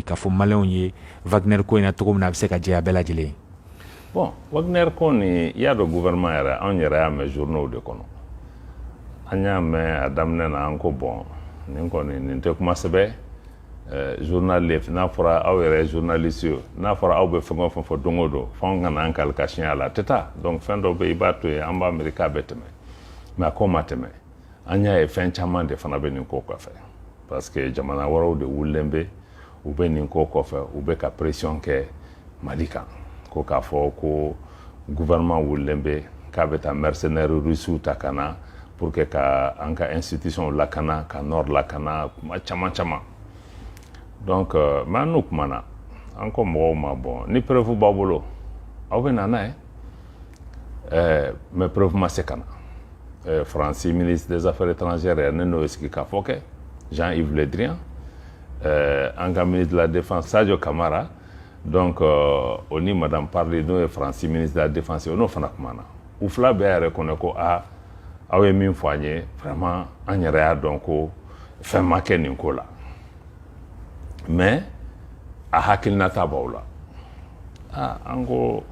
k'a fɔ maliyɛnw ye Wagner ko in na cogo min na a bɛ se ka jɛya bɛɛ lajɛlen. Bon, Wagner ko ni i y'a dɔn gouvernement yɛrɛ anw yɛrɛ y'a mɛn journaux de kɔnɔ an y'a mɛn a daminɛ na an ko bon nin kɔni nin tɛ kuma sɛbɛ journal n'a fɔra aw yɛrɛ journaliste ye n'a fɔra aw bɛ fɛn o fɛn fɔ don o don f'anw ka na an kali ka siɲɛ a la a tɛ taa donc fɛn dɔw bɛ yen i b'a to yen an b'a miiri k'a bɛ tɛmɛ mais a ko ma tɛmɛ an y'a ye fɛn caman de fana bɛ nin ko kɔfɛ parce que jamana wɛrɛw de wulilen bɛ u bɛ nin ko kɔfɛ u bɛ ka pression kɛ Mali kan ko k'a fɔ ko gouvernement wulilen bɛ k'a bɛ taa mercenaires russiw ta ka na pour que ka an ka institution lakana ka nord lakana kuma caman caman donc mais an n'u kumana an ko mɔgɔw ma bon ni preuve b'aw bolo aw bɛ na n'a ye mais preuve ma se ka na Fransi ministre des affaires étrangères ne n'o sigi k'a fɔ kɛ Jean-Yves Le Drian an ka ministre de la défense Sadio Camara donc o ni madame Parly n'o ye Fransi ministre de la défense o n'o fana kumana u fila bɛɛ y'a reconnaître ko aw ye min fɔ an ye vraiment an yɛrɛ y'a dɔn ko fɛn ma kɛ nin ko la mais a hakilinata b'aw la an ko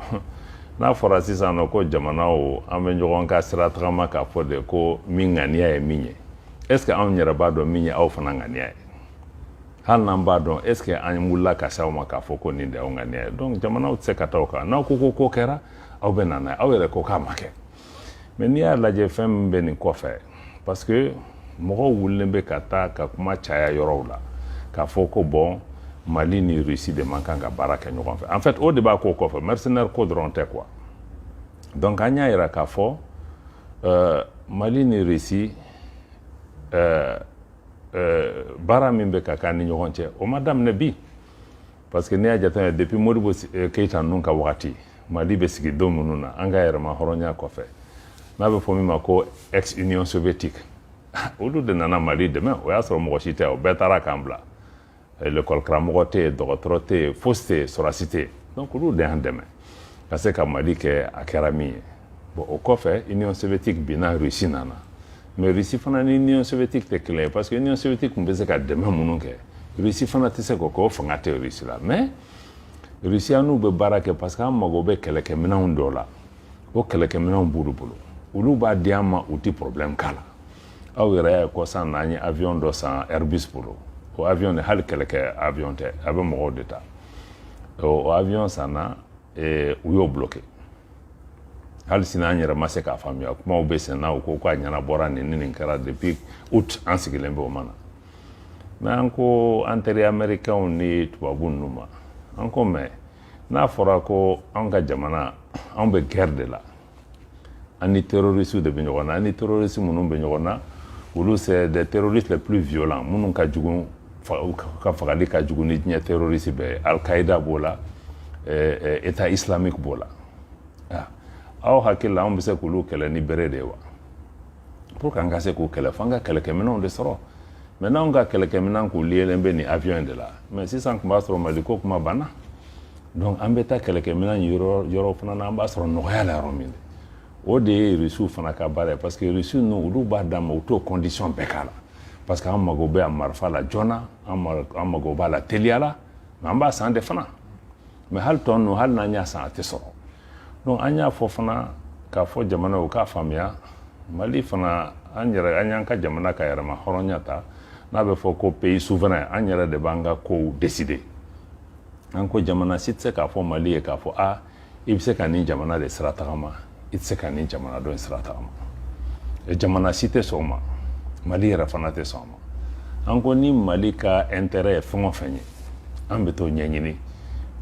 n'a fɔra sisan nɔ ko jamanaw an bɛ ɲɔgɔn ka sira tagama k'a fɔ de ko min ŋaniya ye min ye est ce que anw yɛrɛ b'a dɔn min ye aw fana ŋaniya ye hali n'an b'a dɔn est ce que an wulila ka se aw ma k'a fɔ ko nin de y'aw ŋaniya ye donc jamanaw tɛ se ka taa o kan n'aw ko ko kɛra aw bɛ na n'a ye aw yɛrɛ ko k'a ma kɛ mais n'i y'a lajɛ fɛn min bɛ nin kɔfɛ parce que mɔgɔw wulilen bɛ ka taa ka kuma caya yɔrɔw la k'a fɔ ko bon Mali ni Russie de man kan ka baara kɛ ɲɔgɔn fɛ en fait o de b'a ko kɔfɛ mercenaire ko dɔrɔn tɛ quoi donc an y'a yira k'a fɔ Mali ni Russie baara min bɛ ka k'an ni ɲɔgɔn cɛ o ma daminɛ bi parce que n'i y'a jateminɛ depuis Modibo Keyita ninnu ka wagati Mali bɛ sigi don minnu na an ka yɛrɛma hɔrɔnya kɔfɛ n'a bɛ fɔ min ma ko ex Union soviétique olu de nana Mali dɛmɛ o y'a sɔrɔ mɔgɔ si tɛ o bɛɛ taara k'an bila l'école karamɔgɔ tɛ yen dɔgɔtɔrɔ tɛ yen fosi tɛ yen sɔrɔsi tɛ yen donc olu de y'an dɛmɛ ka se ka Mali kɛ a kɛra min ye bon o kɔfɛ Union soviétique binna Russie nana mais Russie fana ni Union soviétique tɛ kelen ye parce que Union soviétique tun bɛ se ka dɛmɛ minnu kɛ Russie fana tɛ se k'o kɛ o fanga tɛ Russie la mais Russie n'u bɛ baara kɛ parce que an mago bɛ kɛlɛkɛminɛnw dɔw la o kɛlɛkɛminɛnw b'olu bolo olu b'a di an ma u tɛ problème k'a la aw yɛrɛ y'a ye kɔsan n'an ye avion dɔ san Airbus bolo o avion de hali kɛlɛkɛ avion tɛ a bɛ mɔgɔw de ta o avion sanna u y'o bloqué hali sini an yɛrɛ ma se k'a faamuya kumaw bɛ sen na u ko k'a ɲɛnabɔra nin kɛra depuis août an sigilen bɛ o ma na mais an ko an teri américains ni tubabu ninnu ma an ko mais n'a fɔra ko anw ka jamana anw bɛ guerre de la an ni terroristes de bɛ ɲɔgɔn na an ni terroristes minnu bɛ ɲɔgɔn na olu c'est des terroristes les plus violents minnu ka jugu ka fagali ka jugu ni diɲɛ terroriste bɛɛ ye Al-Qaïda b'o la État islamique b'o la aw hakili la anw bɛ se k'olu kɛlɛ ni bere de ye wa pour que an ka se k'u kɛlɛ f'an ka kɛlɛkɛminɛnw de sɔrɔ mais n'anw ka kɛlɛkɛminɛn k'u liyelen bɛ nin avion de la mais sisan tun b'a sɔrɔ Mali ko kuma banna donc an bɛ taa kɛlɛkɛminɛn yɔrɔ fana na an b'a sɔrɔ nɔgɔya la yɔrɔ min de o de ye Russiw fana ka baara ye parce que Russiw ninnu olu b'a d'an ma u t'o condition bɛɛ k'a la parce que an mago bɛ a marifa la joona an mago b'a la teliya la mais an b'a san de fana mais hali tɔ ninnu hali n'an y'a san a tɛ sɔrɔ donc an y'a fɔ fana k'a fɔ jamanaw k'a faamuya Mali fana an y'an ka jamana ka yɛrɛma hɔrɔnya ta n'a bɛ fɔ ko pays souverain an yɛrɛ de b'an ka kow décider an ko jamana si tɛ se k'a fɔ Mali ye k'a fɔ i bɛ se ka nin jamana de sira tagama i tɛ se ka nin jamana dɔ in sira tagama jamana si tɛ sɔn o ma Mali yɛrɛ fana tɛ sɔn o ma an ko ni Mali ka intérêt ye fɛn o fɛn ye an bɛ t'o ɲɛɲini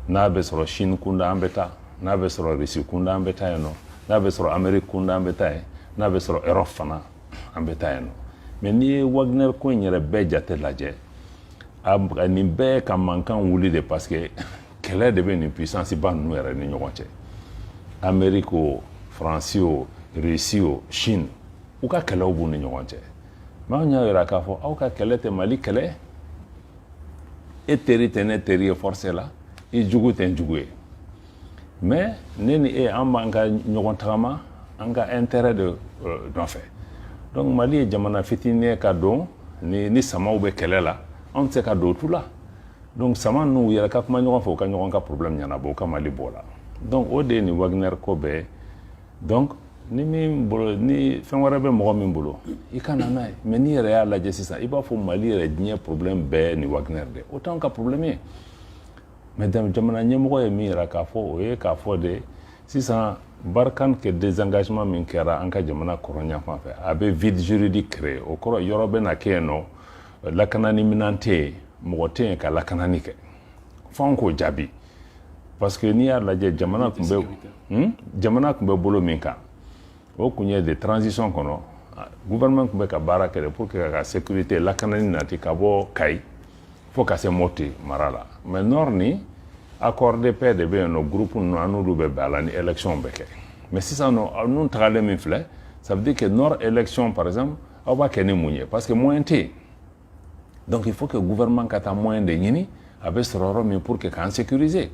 n'a bɛ sɔrɔ Chine kunda an bɛ taa n'a bɛ sɔrɔ Russie kunda an bɛ taa yen nɔ n'a bɛ sɔrɔ Amérique kunda an bɛ taa yen n'a bɛ sɔrɔ Europe fana an bɛ taa yen nɔ mais n'i ye Wagner ko in yɛrɛ bɛɛ jate lajɛ nin bɛɛ ka mankan wuli de parce que kɛlɛ de bɛ nin puissance ba ninnu yɛrɛ ni ɲɔgɔn cɛ Amérique o France o Russie o Chine u ka kɛlɛw b'u ni ɲɔgɔn cɛ mais anw y'a yira k'a fɔ aw ka kɛlɛ tɛ Mali kɛlɛ e teri tɛ ne teri ye force la i jugu tɛ n jugu ye mais ne ni e an b'an ka ɲɔgɔn tagama an ka intérêt de nɔfɛ donc Mali ye jamana fitinin ye ka don ni samaw bɛ kɛlɛ la anw tɛ se ka don tu la donc sama n'u yɛrɛ ka kuma ɲɔgɔn fɛ u ka ɲɔgɔn ka problème ɲɛnabɔ u ka Mali bɔ la donc o de ye nin Wagner ko bɛɛ donc ni min bolo ni fɛn wɛrɛ bɛ mɔgɔ min bolo i ka na n'a ye mais n'i yɛrɛ y'a lajɛ sisan i b'a fɔ Mali yɛrɛ diɲɛ problème bɛɛ ni Wagner de o t'anw ka problème ye mais jamana ɲɛmɔgɔ ye min yɛrɛ k'a fɔ o ye k'a fɔ de sisan Barkhane ke désengagement min kɛra an ka jamana kɔrɔnya fan fɛ a bɛ vide juridique créer o kɔrɔ yɔrɔ bɛ na kɛ yen nɔ lakanani minan tɛ yen mɔgɔ tɛ yen ka lakanani kɛ f'anw k'o jaabi parce que n'i y'a lajɛ jamana tun bɛ bolo min kan o kun ye de transition kɔnɔ gouvernement tun bɛ ka baara kɛ pour que ka sécurité lakanani nati ka bɔ Kayi fo ka se Mopti mara la mais nord ni accord de paix de bɛ yen nɔ groupe ninnu an n'olu bɛ bɛn a la ni élection bɛ kɛ mais sisan nɔ ninnu tagalen min filɛ ça veut dire que nord élection par exemple aw b'a kɛ ni mun ye parce que moyen tɛ yen donc il faut que gouvernement ka taa moyen de ɲini a bɛ sɔrɔ yɔrɔ min pour que k'an sécuriser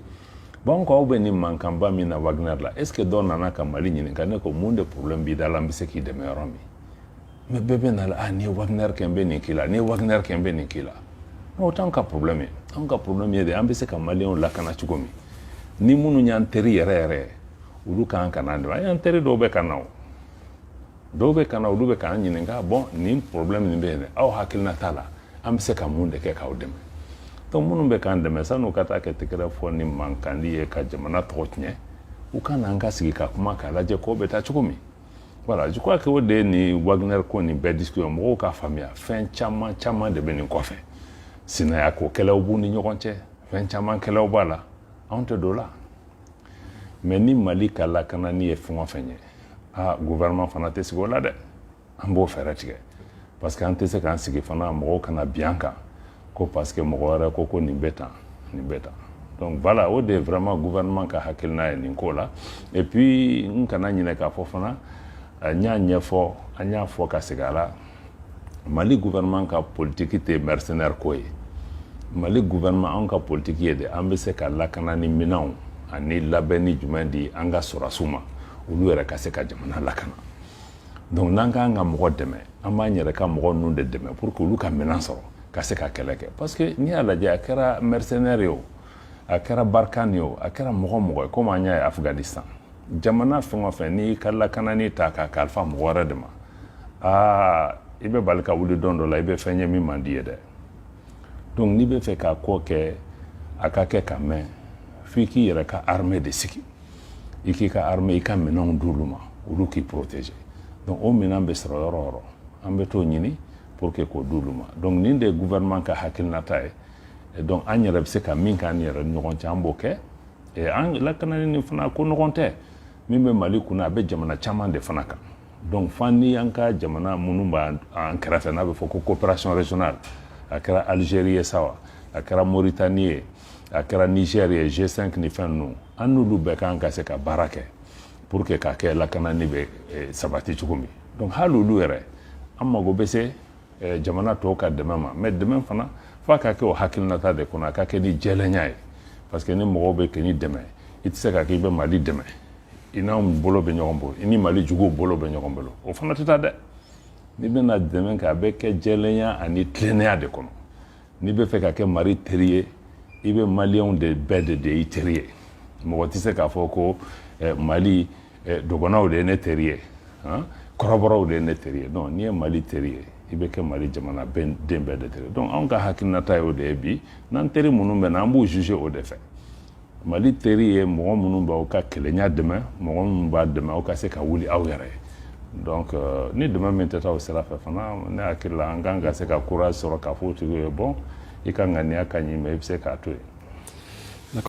bon ko aw bɛ nin mankanba min na Wagner la est ce que dɔ nana ka Mali ɲininka ne ko mun de problème b'i da la n bɛ se k'i dɛmɛ yɔrɔ min mais bɛɛ bɛ na la nin ye Wagner kɛ n bɛ nin k'i la nin ye Wagner kɛ n bɛ nin k'i la non o t'anw ka problème ye anw ka problème ye de an bɛ se ka maliyɛnw lakana cogo min ni minnu y'an teri yɛrɛ yɛrɛ olu k'an kana dɛmɛ an y'an teri dɔw bɛ ka na o dɔw bɛ ka na olu bɛ k'an ɲininka bon nin problème nin bɛ yen dɛ aw hakilina t'a la an bɛ se ka mun de kɛ k'aw dɛmɛ donc minnu bɛ k'an dɛmɛ san'u ka taa kɛ tɛgɛrɛ fɔ ni mankandi ye ka jamana tɔgɔ tiɲɛ u ka na an ka sigi ka kuma k'a lajɛ k'o bɛ taa cogo min voilà je crois que o de ye nin Wagner ko nin bɛɛ discussion mɔgɔw k'a faamuya fɛn caman de bɛ nin kɔfɛ sinaya ko kɛlɛw b'u ni ɲɔgɔn cɛ fɛn caman kɛlɛw b'a la anw tɛ don la mais ni Mali ka lakanani ye fɛn o fɛn ye gouvernement fana tɛ sigi o la dɛ an b'o fɛɛrɛ tigɛ parce que an tɛ se k'an sigi fana mɔgɔw kana bin an kan ko parce que mɔgɔ wɛrɛ ko nin bɛ tan donc voilà o de ye vraiment gouvernement ka hakilina ye nin ko la et puis n kana ɲinɛ k'a fɔ fana n y'a ɲɛfɔ an y'a fɔ ka segin a la Mali gouvernement ka politique tɛ mercenaire ko ye Mali gouvernement anw ka politique ye de an bɛ se ka lakana ni minanw ani labɛn ni jumɛn di an ka sɔrɔsiw ma olu yɛrɛ ka se ka jamana lakana donc n'an k'an ka mɔgɔ dɛmɛ an b'an yɛrɛ ka mɔgɔ ninnu de dɛmɛ pour que olu ka minɛn sɔrɔ ka se ka kɛlɛ kɛ parce que n'i y'a lajɛ a kɛra mercenaire ye o a kɛra Barkhane ye o a kɛra mɔgɔ ye komi an y'a ye Afghanistan jamana fɛn o fɛn n'i ka lakanani ta k'a kalifa mɔgɔ wɛrɛ de ma i bɛ bali ka wuli don dɔ la i bɛ fɛn ye min man di ye dɛ donc n'i bɛ fɛ k'a ko kɛ a ka kɛ ka mɛn f'i k'i yɛrɛ ka armée de sigi i k'i ka armée i ka minɛnw d'olu ma olu k'i protéger donc o minɛn bɛ sɔrɔ yɔrɔ o yɔrɔ an bɛ t'o ɲini pour que k'o d'olu ma donc nin de ye gouvernement ka hakilinata ye donc an yɛrɛ bɛ se ka min k'an yɛrɛ ni ɲɔgɔn cɛ an b'o kɛ et an lakanani nin fana ko nɔgɔn tɛ min bɛ Mali kunna a bɛ jamana caman de fana kan donc fan ni an ka jamana minnu b'an kɛrɛfɛ n'a bɛ fɔ ko coopération régionale a kɛra Algérie ye sa wa a kɛra Mauritanie ye a kɛra Niger ye G5 ni fɛn ninnu an n'olu bɛɛ kan ka se ka baara kɛ pour que k'a kɛ lakanani bɛ sabati cogo min donc hali olu yɛrɛ an mago bɛ se jamana tɔw ka dɛmɛ ma mais dɛmɛ fana f'a ka kɛ o hakilinata de kɔnɔ a ka kɛ ni jɛlɛnya ye parce que ni mɔgɔw bɛ kɛ ni dɛmɛ i tɛ se ka kɛ i bɛ Mali dɛmɛ i n'anw bolo bɛ ɲɔgɔn bolo i ni Mali juguw bolo bɛ ɲɔgɔn bolo o fana tɛ taa dɛ n'i bɛna dɛmɛ kɛ a bɛ kɛ jɛlɛnya ani tilennenya de kɔnɔ n'i bɛ fɛ ka kɛ Mali teri ye i bɛ maliyɛnw de bɛɛ de i teri ye mɔgɔ tɛ se k'a fɔ ko Mali dɔgɔnɔw de ye ne teri ye kɔrɔbɔrɔw de ye ne teri ye non n'i ye Mali teri ye i bɛ kɛ Mali jamana den bɛɛ de teri donc anw ka hakilinata ye o de ye bi n'an teri minnu bɛ na an b'u juger o de fɛ Mali teri ye mɔgɔ minnu b'aw ka kɛlɛɲa dɛmɛ mɔgɔ minnu b'a dɛmɛ aw ka se ka wuli aw yɛrɛ ye donc ni dɛmɛ min tɛ taa o sira fɛ fana ne hakili la an kan ka se ka courage sɔrɔ k'a fɔ o tigi ye bon i ka ŋaniya ka ɲi mais i bɛ se k'a to yen